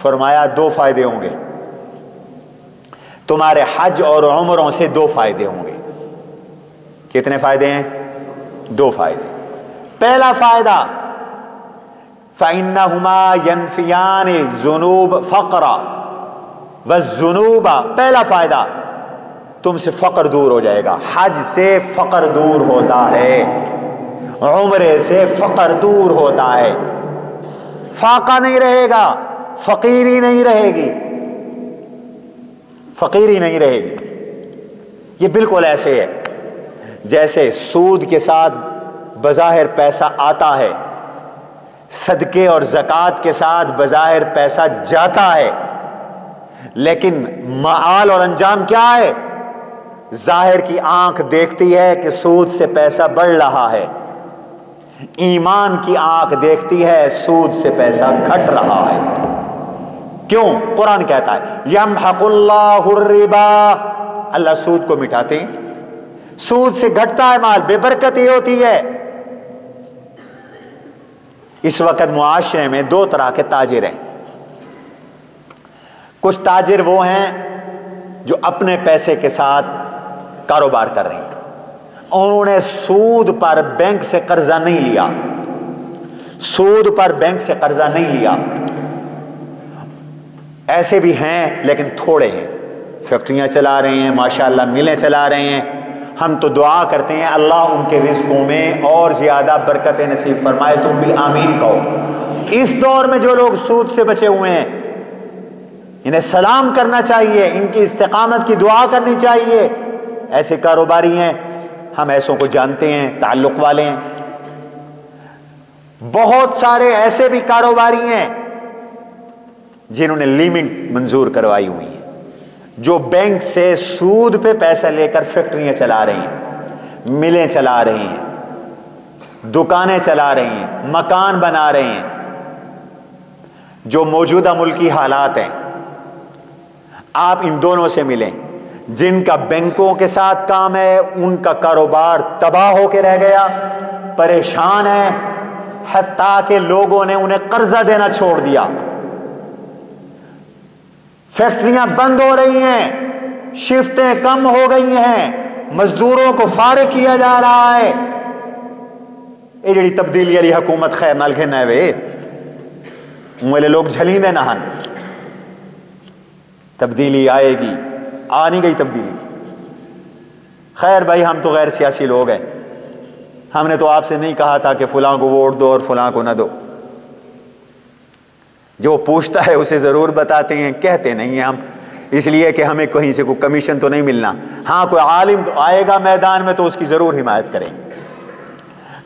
Speaker 1: فرمایا دو فائدے ہوں گے تمہارے حج اور عمروں سے، دو فائدے ہوں گے۔ کتنے فائدے ہیں؟ دو فائدے۔ پہلا فائدہ فَإِنَّهُمَا يَنْفِيَانِ الذُّنُوبَ فَقْرًا وَالذُّنُوبَ، پہلا فائدہ تم سے فقر دور ہو جائے گا. حج سے فقر دور ہوتا ہے، عمرے سے فقر دور ہوتا ہے. فاقہ نہیں رہے گا، فقیری نہیں رہے گی، فقیری نہیں رہے گی. یہ بالکل ایسے ہے جیسے سود کے ساتھ بظاہر پیسہ آتا ہے، صدقے اور زکوٰۃ کے ساتھ بظاہر پیسہ جاتا ہے، لیکن معال اور انجام کیا ہے؟ ظاہر کی آنکھ دیکھتی ہے کہ سود سے پیسہ بڑھ رہا ہے، ایمان کی آنکھ دیکھتی ہے سود سے پیسہ گھٹ رہا ہے. کیوں؟ قرآن کہتا ہے یمحق اللہ الربا، اللہ سود کو مٹاتے ہیں. سود سے گھٹتا ہے مال، بے برکتی ہوتی ہے. اس وقت معاشرے میں دو طرح کے تاجر ہیں. کچھ تاجر وہ ہیں جو اپنے پیسے کے ساتھ کاروبار کر رہے ہیں، انہوں نے سود پر بینک سے قرضہ نہیں لیا، سود پر بینک سے قرضہ نہیں لیا. ایسے بھی ہیں لیکن تھوڑے ہیں، فیکٹریاں چلا رہے ہیں، ماشاءاللہ ملیں چلا رہے ہیں. ہم تو دعا کرتے ہیں اللہ ان کے رزقوں میں اور زیادہ برکت نصیب فرمائے. تم بھی آمین کہو. اس دور میں جو لوگ سود سے بچے ہوئے ہیں انہیں سلام کرنا چاہیے، ان کی استقامت کی دعا کرنی چاہیے. ایسے کاروباری ہیں، ہم ایسوں کو جانتے ہیں، تعلق والے ہیں. بہت سارے ایسے بھی کاروباری ہیں جنہوں نے لیمٹ منظور کروائی ہوئی ہے، جو بینک سے سود پہ پیسہ لے کر فیکٹریاں چلا رہے ہیں، ملیں چلا رہے ہیں، دکانیں چلا رہے ہیں، مکان بنا رہے ہیں. جو موجودہ ملکی حالات ہیں، آپ ان دونوں سے ملیں. جن کا بینکوں کے ساتھ کام ہے ان کا کاروبار تباہ ہو کے رہ گیا، پریشان ہے، حتیٰ کہ لوگوں نے انہیں قرضہ دینا چھوڑ دیا. فیکٹریاں بند ہو رہی ہیں، شفٹیں کم ہو گئی ہیں، مزدوروں کو فارغ کیا جا رہا ہے. یہ جڑی تبدیلی والی حکومت خیر نال گھنا ہے وے والے لوگ جھلیندے نہ ہن. تبدیلی آئے گی، آ نہیں گئی تبدیلی. خیر بھائی ہم تو غیر سیاسی لوگ ہیں، ہم نے تو آپ سے نہیں کہا تھا کہ فلاں کو ووٹ دو اور فلاں کو نہ دو. جو پوچھتا ہے اسے ضرور بتاتے ہیں، کہتے نہیں ہیں ہم، اس لیے کہ ہمیں کہیں سے کوئی کمیشن تو نہیں ملنا. ہاں کوئی عالم آئے گا میدان میں تو اس کی ضرور حمایت کریں.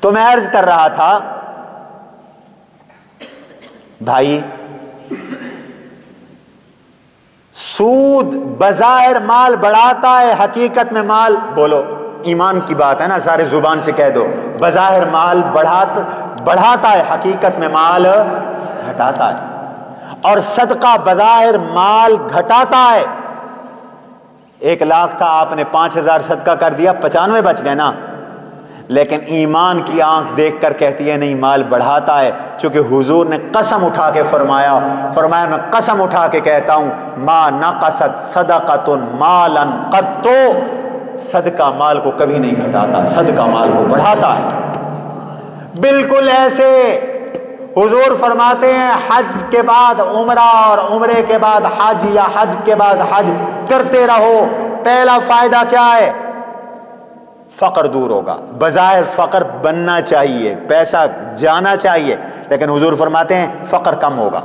Speaker 1: تو میں عرض کر رہا تھا بھائی، سود بظاہر مال بڑھاتا ہے، حقیقت میں مال، بولو ایمان کی بات ہے نا، سارے زبان سے کہہ دو، بظاہر مال بڑھاتا ہے، حقیقت میں مال گھٹاتا ہے. اور صدقہ بظاہر مال گھٹاتا ہے. 1 لاکھ تھا، آپ نے 5,000 صدقہ کر دیا، 95 بچ گئے نا. لیکن ایمان کی آنکھ دیکھ کر کہتی ہے نہیں، مال بڑھاتا ہے. چونکہ حضور نے قسم اٹھا کے فرمایا میں قسم اٹھا کے کہتا ہوں ما نقصت صدقۃ مالا قط، صدقہ مال کو کبھی نہیں گھٹاتا، صدقہ مال کو بڑھاتا ہے. بالکل ایسے حضور فرماتے ہیں حج کے بعد عمرہ اور عمرے کے بعد حج، یا حج کے بعد حج کرتے رہو. پہلا فائدہ کیا ہے؟ فقر دور ہوگا. بظاہر فقر بننا چاہیے، پیسہ جانا چاہیے، لیکن حضور فرماتے ہیں فقر کم ہوگا،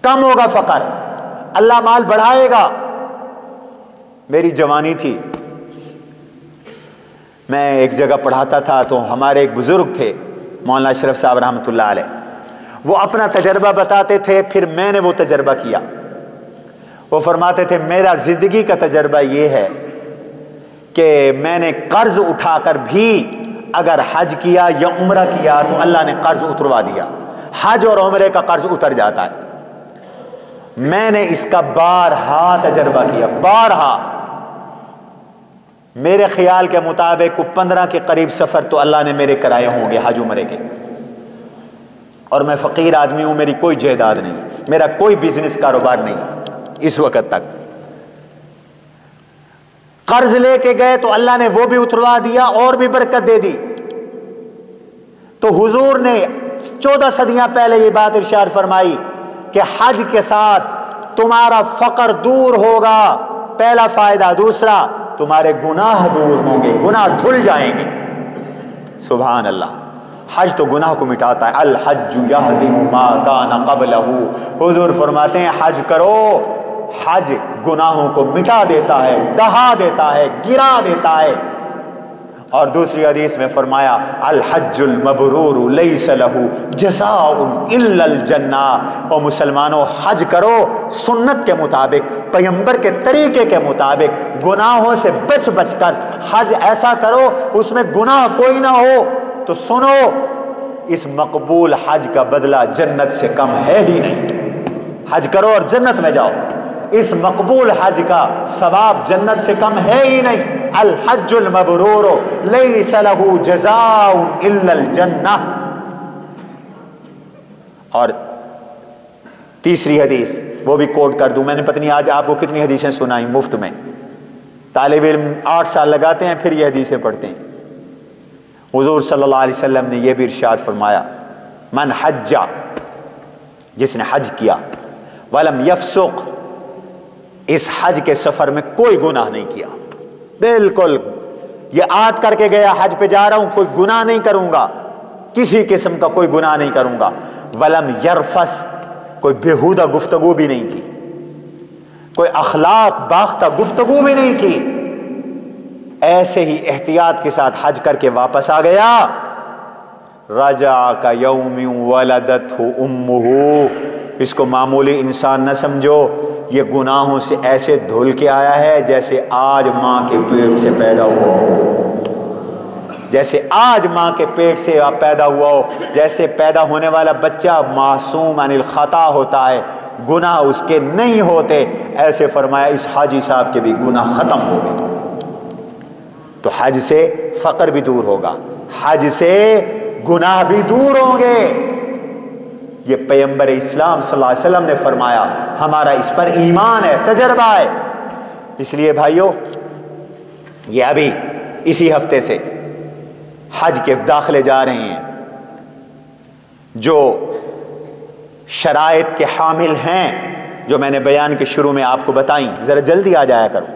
Speaker 1: کم ہوگا فقر، اللہ مال بڑھائے گا. میری جوانی تھی، میں ایک جگہ پڑھاتا تھا، تو ہمارے ایک بزرگ تھے مولانا اشرف صاحب رحمۃ اللہ علیہ، وہ اپنا تجربہ بتاتے تھے، پھر میں نے وہ تجربہ کیا. وہ فرماتے تھے میرا زندگی کا تجربہ یہ ہے کہ میں نے قرض اٹھا کر بھی اگر حج کیا یا عمرہ کیا تو اللہ نے قرض اتروا دیا. حج اور عمرے کا قرض اتر جاتا ہے. میں نے اس کا بارہا تجربہ کیا، بارہا. میرے خیال کے مطابق 15 کے قریب سفر تو اللہ نے میرے کرائے ہوں گے حج عمرے کے. اور میں فقیر آدمی ہوں، میری کوئی جائیداد نہیں، میرا کوئی بزنس کاروبار نہیں اس وقت تک. قرض لے کے گئے تو اللہ نے وہ بھی اتروا دیا اور بھی برکت دے دی. تو حضور نے 14 صدیاں پہلے یہ بات ارشاد فرمائی کہ حج کے ساتھ تمہارا فقر دور ہوگا، پہلا فائدہ. دوسرا تمہارے گناہ دور ہوں گے، گناہ دھل جائیں گے. سبحان اللہ. حج تو گناہ کو مٹاتا ہے. الحج یہدم ما کان قبلہ. حضور فرماتے ہیں حج کرو، حج گناہوں کو مٹا دیتا ہے، دہا دیتا ہے، گرا دیتا ہے. اور دوسری حدیث میں فرمایا الحج المبرور لیس لہ جزاء الا الجنہ. اور مسلمانوں حج کرو سنت کے مطابق، پیغمبر کے طریقے کے مطابق، گناہوں سے بچ بچ کر. حج ایسا کرو اس میں گناہ کوئی نہ ہو. تو سنو، اس مقبول حج کا بدلہ جنت سے کم ہے ہی نہیں. حج کرو اور جنت میں جاؤ. اس مقبول حج کا ثواب جنت سے کم ہے ہی نہیں. الحج المبرور لیس لہ جزاء الا الجنہ. اور تیسری حدیث وہ بھی کوٹ کر دوں. میں نے پتہ نہیں آج آپ کو کتنی حدیثیں سنائی مفت میں. طالب علم 8 سال لگاتے ہیں پھر یہ حدیثیں پڑھتے ہیں. حضور صلی اللہ علیہ وسلم نے یہ بھی ارشاد فرمایا من حج، جس نے حج کیا، ولم یفسق، اس حج کے سفر میں کوئی گناہ نہیں کیا، بالکل یہ عاد کر کے گیا حج پہ جا رہا ہوں، کوئی گناہ نہیں کروں گا، کسی قسم کا کوئی گناہ نہیں کروں گا. ولم یرفس، کوئی بےہودہ گفتگو بھی نہیں کی، کوئی اخلاق باختہ گفتگو بھی نہیں کی، ایسے ہی احتیاط کے ساتھ حج کر کے واپس آ گیا. رجع کا یوم ولدتہ امہ. اس کو معمولی انسان نہ سمجھو، یہ گناہوں سے ایسے دھل کے آیا ہے جیسے آج ماں کے پیٹ سے پیدا ہوا ہو، جیسے آج ماں کے پیٹ سے پیدا ہوا ہو. جیسے پیدا ہونے والا بچہ معصوم عن الخطا ہوتا ہے، گناہ اس کے نہیں ہوتے، ایسے فرمایا اس حاجی صاحب کے بھی گناہ ختم ہو گئے. تو حج سے فقر بھی دور ہوگا، حج سے گناہ بھی دور ہوں گے. یہ پیغمبر اسلام صلی اللہ علیہ وسلم نے فرمایا، ہمارا اس پر ایمان ہے، تجربہ ہے. اس لیے بھائیو، یہ ابھی اسی ہفتے سے حج کے داخلے جا رہے ہیں. جو شرائط کے حامل ہیں جو میں نے بیان کے شروع میں آپ کو بتائیں، ذرا جلدی آ جایا کرو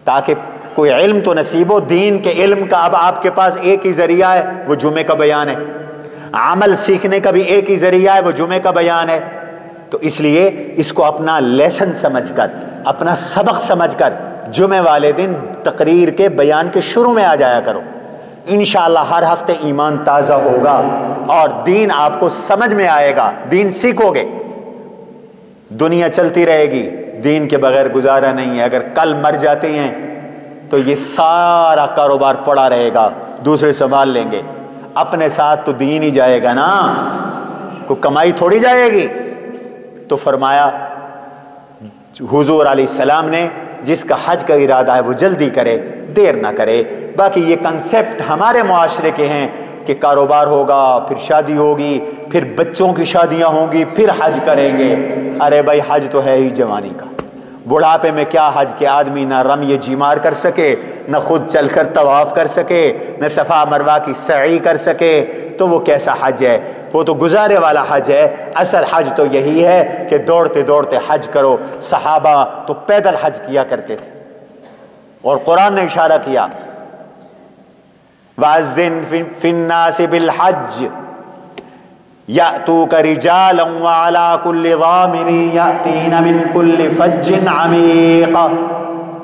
Speaker 1: تاکہ کوئی علم تو نصیب ہو. دین کے علم کا اب آپ کے پاس ایک ہی ذریعہ ہے، وہ جمعے کا بیان ہے. عمل سیکھنے کا بھی ایک ہی ذریعہ ہے، وہ جمعے کا بیان ہے. تو اس لیے اس کو اپنا لیسن سمجھ کر، اپنا سبق سمجھ کر جمعے والے دن تقریر کے بیان کے شروع میں آ جایا کرو. انشاءاللہ ہر ہفتے ایمان تازہ ہوگا اور دین آپ کو سمجھ میں آئے گا، دین سیکھو گے. دنیا چلتی رہے گی، دین کے بغیر گزارا نہیں ہے. اگر کل مر جاتے ہیں تو یہ سارا کاروبار پڑا رہے گا، دوسرے سنبھال لیں گے. اپنے ساتھ تو دین ہی جائے گا نا، کوئی کمائی تھوڑی جائے گی. تو فرمایا حضور علیہ السلام نے جس کا حج کا ارادہ ہے وہ جلدی کرے، دیر نہ کرے. باقی یہ کنسپٹ ہمارے معاشرے کے ہیں کہ کاروبار ہوگا، پھر شادی ہوگی، پھر بچوں کی شادیاں ہوں گی، پھر حج کریں گے. ارے بھائی حج تو ہے ہی جوانی کا. بڑھاپے میں کیا حج کے آدمی نہ رمی جیمار کر سکے، نہ خود چل کر طواف کر سکے، نہ صفا مروہ کی سعی کر سکے، تو وہ کیسا حج ہے؟ وہ تو گزارے والا حج ہے. اصل حج تو یہی ہے کہ دوڑتے دوڑتے حج کرو. صحابہ تو پیدل حج کیا کرتے تھے اور قرآن نے اشارہ کیا وَأَذِّن فِي النَّاسِ بِالْحَجِّ يَأْتُوكَ رِجَالًا وَعَلَىٰ كُلِّ ضَامِرٍ يَأْتِينَ مِن كُلِّ فَجٍّ عَمِيقٍ.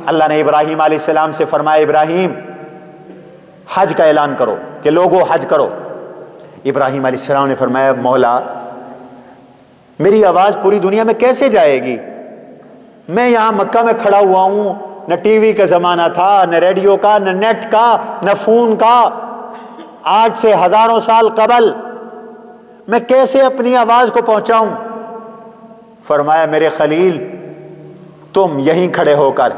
Speaker 1: اللہ نے ابراہیم علیہ السلام سے فرمایا ابراہیم حج کا اعلان کرو کہ لوگوں حج کرو. ابراہیم علیہ السلام نے فرمایا مولا میری آواز پوری دنیا میں کیسے جائے گی؟ میں یہاں مکہ میں کھڑا ہوا ہوں، نہ ٹی وی کا زمانہ تھا، نہ ریڈیو کا، نہ نیٹ کا، نہ فون کا. آج سے ہزاروں سال قبل میں کیسے اپنی آواز کو پہنچاؤں؟ فرمایا میرے خلیل تم یہیں کھڑے ہو کر،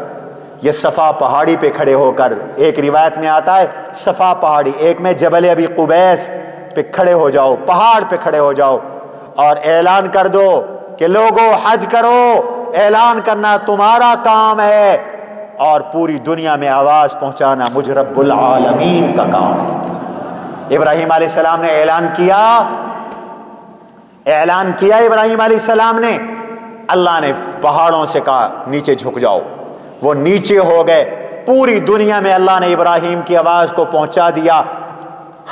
Speaker 1: یہ صفا پہاڑی پہ کھڑے ہو کر، ایک روایت میں آتا ہے صفا پہاڑی، ایک میں جبل ابی قبیس پہ کھڑے ہو جاؤ، پہاڑ پہ کھڑے ہو جاؤ اور اعلان کر دو کہ لوگوں حج کرو. اعلان کرنا تمہارا کام ہے اور پوری دنیا میں آواز پہنچانا مجھ رب العالمین کا کام ہے. ابراہیم علیہ السلام نے اعلان کیا ابراہیم علیہ السلام نے. اللہ نے پہاڑوں سے کہا نیچے جھک جاؤ، وہ نیچے ہو گئے. پوری دنیا میں اللہ نے ابراہیم کی آواز کو پہنچا دیا،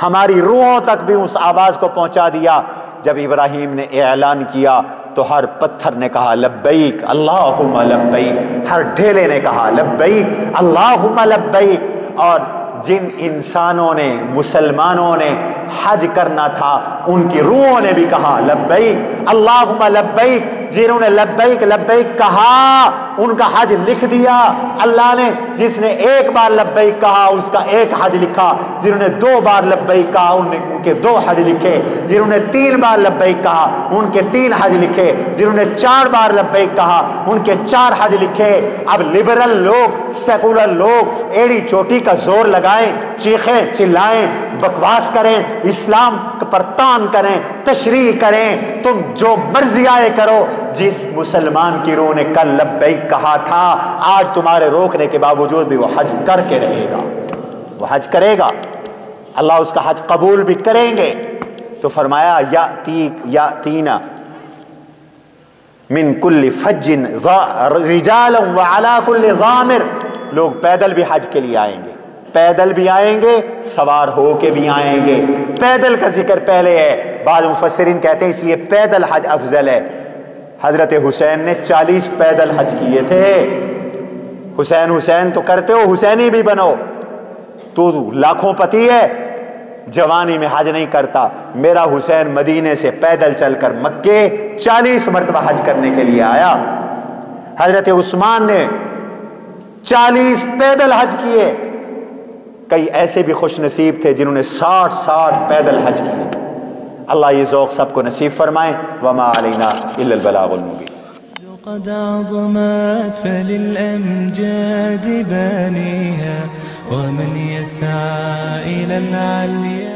Speaker 1: ہماری روحوں تک بھی اس آواز کو پہنچا دیا. جب ابراہیم نے اعلان کیا تو ہر پتھر نے کہا لبیک اللہم لبیک، ہر ڈھیلے نے کہا لبیک اللہم لبیک. اور جن انسانوں نے، مسلمانوں نے حج کرنا تھا، ان کی روحوں نے بھی کہا لبیک اللہم لبیک. جنہوں نے لبیک لبیک کہا ان کا حج لکھ دیا اللہ نے. جس نے ایک بار لبیک کہا اس کا ایک حج لکھا، جنہوں نے 2 بار لبیک کہا ان کے 2 حج لکھے، جنہوں نے 3 بار لبیک کہا ان کے 3 حج لکھے، جنہوں نے 4 بار لبیک کہا ان کے 4 حج لکھے. اب لبرل لوگ، سیکولر لوگ ایڑی چوٹی کا زور لگائیں، چیخیں چلائیں، بکواس کریں، اسلام پر تان کریں، تشریح کریں، تم جو مرضی آئے کرو. جس مسلمان کی روح نے کل لبیک کہا تھا، آج تمہارے روکنے کے باوجود بھی وہ حج کر کے رہے گا، وہ حج کرے گا، اللہ اس کا حج قبول بھی کریں گے. تو فرمایا یاتینا من کل فج رجالا وعلی کل ضامر. لوگ پیدل بھی حج کے لیے آئیں گے، پیدل بھی آئیں گے، سوار ہو کے بھی آئیں گے. پیدل کا ذکر پہلے ہے، بعض مفسرین کہتے ہیں اس لیے پیدل حج افضل ہے. حضرت حسین نے 40 پیدل حج کیے تھے. حسین تو کرتے ہو، حسینی بھی بنو. تو لاکھوں پتی ہے، جوانی میں حج نہیں کرتا. میرا حسین مدینے سے پیدل چل کر مکے 40 مرتبہ حج کرنے کے لیے آیا. حضرت عثمان نے 40 پیدل حج کیے. کئی ایسے بھی خوش نصیب تھے جنہوں نے 60 پیدل حج کیے. اللہ یہ ذوق سب کو نصیب فرمائے. وما علینا الا البلاغ المبین.
Speaker 2: قد عظمت فللأمجاد بانيها ومن يسعى إلى العليا